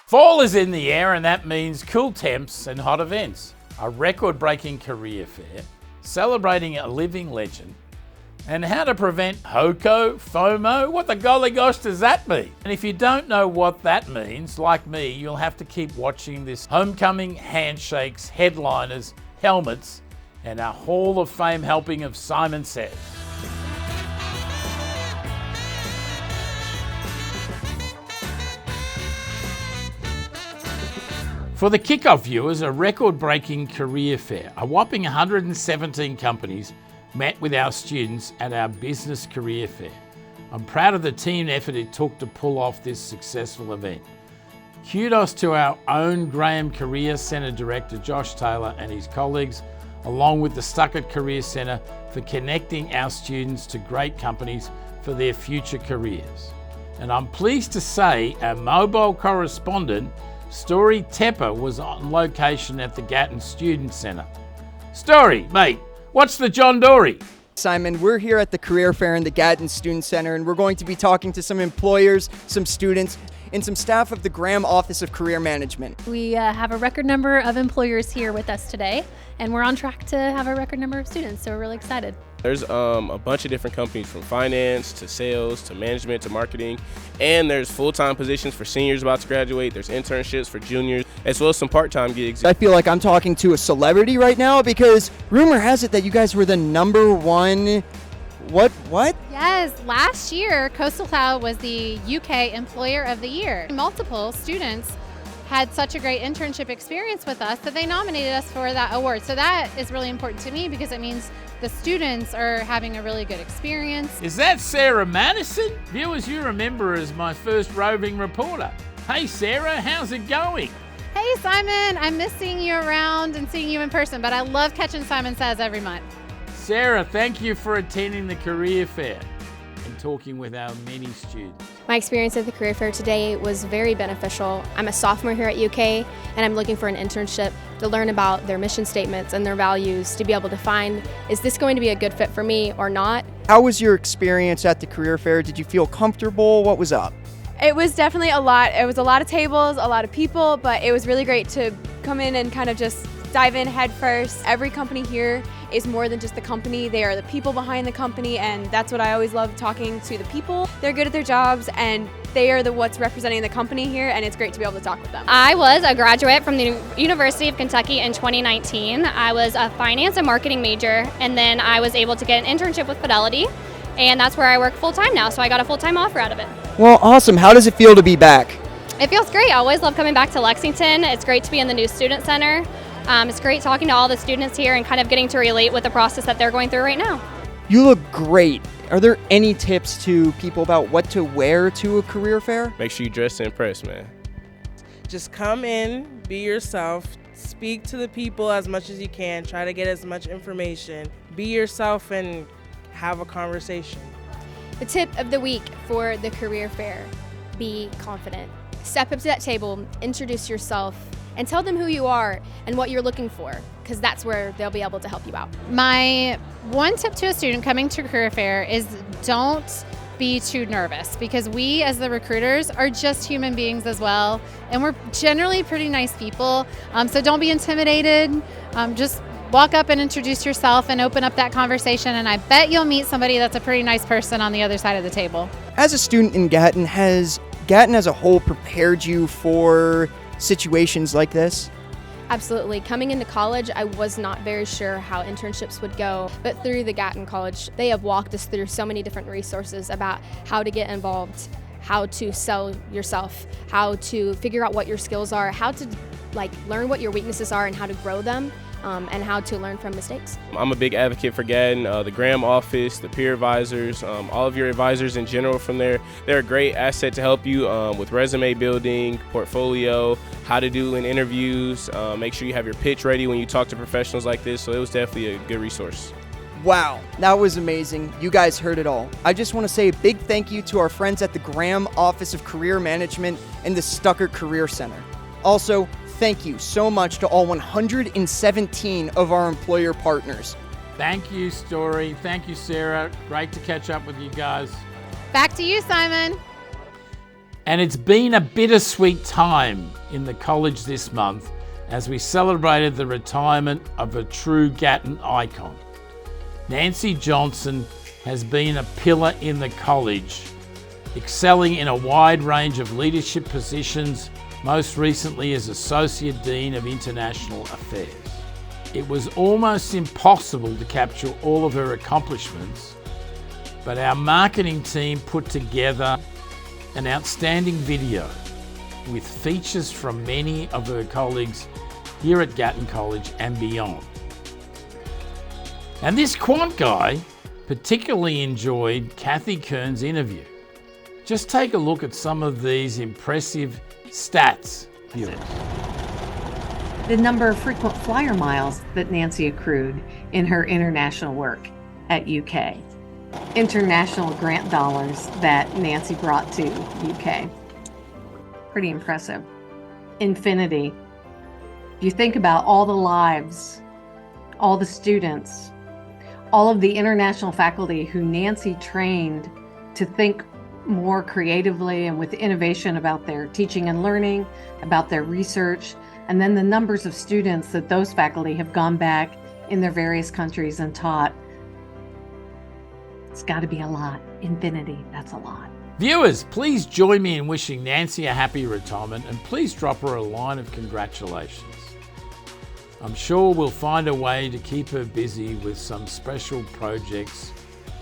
Fall is in the air, and that means cool temps and hot events. A record-breaking career fair, celebrating a living legend, and how to prevent HOCO FOMO. What the golly gosh does that mean? And if you don't know what that means, like me, you'll have to keep watching this homecoming, handshakes, headliners, helmets, and a Hall of Fame helping of Simon Says. For the kickoff viewers, a record-breaking career fair. A whopping 117 companies met with our students at our business career fair. I'm proud of the team effort it took to pull off this successful event. Kudos to our own Graham Career Centre Director Josh Taylor and his colleagues, along with the Stuckert Career Centre, for connecting our students to great companies for their future careers. And I'm pleased to say our mobile correspondent, Story Tepper, was on location at the Gatton Student Centre. Story, mate, what's the John Dory? Simon, we're here at the Career Fair in the Gatton Student Center, and we're going to be talking to some employers, some students, and some staff of the Graham Office of Career Management. We have a record number of employers here with us today, and we're on track to have a record number of students, so we're really excited. There's a bunch of different companies, from finance to sales to management to marketing, and there's full-time positions for seniors about to graduate. There's internships for juniors, as well as some part-time gigs. I feel like I'm talking to a celebrity right now, because rumor has it that you guys were the number one, what? Yes, last year Coastal Cloud was the UK Employer of the Year. Multiple students had such a great internship experience with us that they nominated us for that award. So that is really important to me because it means the students are having a really good experience. Is that Sarah Madison? Viewers, you remember her as my first roving reporter. Hey Sarah, how's it going? Hey Simon, I miss seeing you around and seeing you in person, but I love catching Simon Says every month. Sarah, thank you for attending the career fair and talking with our many students. My experience at the career fair today was very beneficial. I'm a sophomore here at UK, and I'm looking for an internship to learn about their mission statements and their values, to be able to find, is this going to be a good fit for me or not? How was your experience at the career fair? Did you feel comfortable? What was up? It was definitely a lot. It was a lot of tables, a lot of people, but it was really great to come in and kind of just dive in head first. Every company here is more than just the company. They are the people behind the company, and that's what I always love, talking to the people. They're good at their jobs, and they are what's representing the company here, and it's great to be able to talk with them. I was a graduate from the University of Kentucky in 2019. I was a finance and marketing major, and then I was able to get an internship with Fidelity, and that's where I work full-time now, so I got a full-time offer out of it. Well, awesome. How does it feel to be back? It feels great. I always love coming back to Lexington. It's great to be in the new student center. It's great talking to all the students here and kind of getting to relate with the process that they're going through right now. You look great. Are there any tips to people about what to wear to a career fair? Make sure you dress to impress, man. Just come in, be yourself, speak to the people as much as you can, try to get as much information, be yourself and have a conversation. The tip of the week for the career fair: be confident. Step up to that table, introduce yourself, and tell them who you are and what you're looking for, because that's where they'll be able to help you out. My one tip to a student coming to career fair is don't be too nervous, because we as the recruiters are just human beings as well, and we're generally pretty nice people. So don't be intimidated. Just walk up and introduce yourself and open up that conversation, and I bet you'll meet somebody that's a pretty nice person on the other side of the table. As a student in Gatton, has Gatton as a whole prepared you for situations like this? Absolutely. Coming into college, I was not very sure how internships would go, but through the Gatton College, they have walked us through so many different resources about how to get involved, how to sell yourself, how to figure out what your skills are, how to learn what your weaknesses are and how to grow them, and how to learn from mistakes. I'm a big advocate for Gatton, the Graham office, the peer advisors, all of your advisors in general from there. They're a great asset to help you with resume building, portfolio, how to do in interviews. Make sure you have your pitch ready when you talk to professionals like this, so it was definitely a good resource. Wow, that was amazing. You guys heard it all. I just want to say a big thank you to our friends at the Graham Office of Career Management and the Stuckert Career Center. Also, thank you so much to all 117 of our employer partners. Thank you, Story. Thank you, Sarah. Great to catch up with you guys. Back to you, Simon. And it's been a bittersweet time in the college this month as we celebrated the retirement of a true Gatton icon. Nancy Johnson has been a pillar in the college, excelling in a wide range of leadership positions, most recently as Associate Dean of International Affairs. It was almost impossible to capture all of her accomplishments, but our marketing team put together an outstanding video with features from many of her colleagues here at Gatton College and beyond. And this quant guy particularly enjoyed Kathy Kern's interview. Just take a look at some of these impressive stats, viewers. The number of frequent flyer miles that Nancy accrued in her international work at UK. International grant dollars that Nancy brought to UK. Pretty impressive. Infinity. If you think about all the lives, all the students, all of the international faculty who Nancy trained to think more creatively and with innovation about their teaching and learning, about their research, and then the numbers of students that those faculty have gone back in their various countries and taught. It's got to be a lot. Infinity, that's a lot. Viewers, please join me in wishing Nancy a happy retirement and please drop her a line of congratulations. I'm sure we'll find a way to keep her busy with some special projects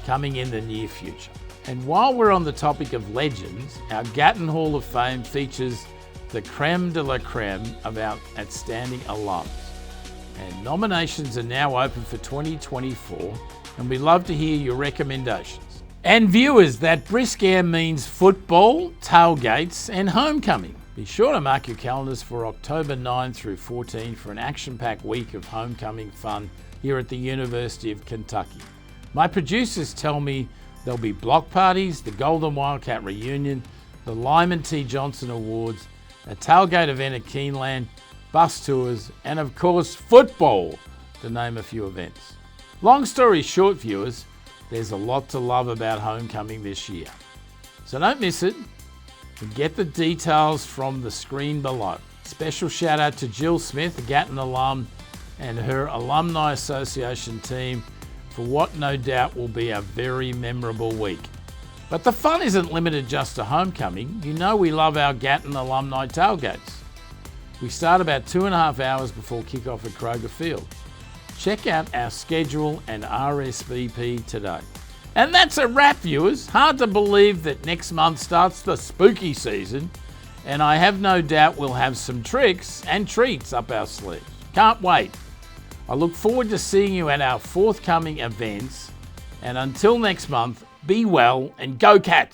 coming in the near future. And while we're on the topic of legends, our Gatton Hall of Fame features the creme de la creme of our outstanding alums. And nominations are now open for 2024, and we'd love to hear your recommendations. And viewers, that brisk air means football, tailgates, and homecoming. Be sure to mark your calendars for October 9 through 14 for an action-packed week of homecoming fun here at the University of Kentucky. My producers tell me there'll be block parties, the Golden Wildcat reunion, the Lyman T. Johnson Awards, a tailgate event at Keeneland, bus tours, and of course football, to name a few events. Long story short, viewers, there's a lot to love about homecoming this year. So don't miss it. And get the details from the screen below. Special shout out to Jill Smith, a Gatton alum, and her Alumni Association team for what no doubt will be a very memorable week. But the fun isn't limited just to homecoming. You know we love our Gatton alumni tailgates. We start about 2.5 hours before kickoff at Kroger Field. Check out our schedule and RSVP today. And that's a wrap, viewers. Hard to believe that next month starts the spooky season, and I have no doubt we'll have some tricks and treats up our sleeves. Can't wait. I look forward to seeing you at our forthcoming events, and until next month, be well and go Cats!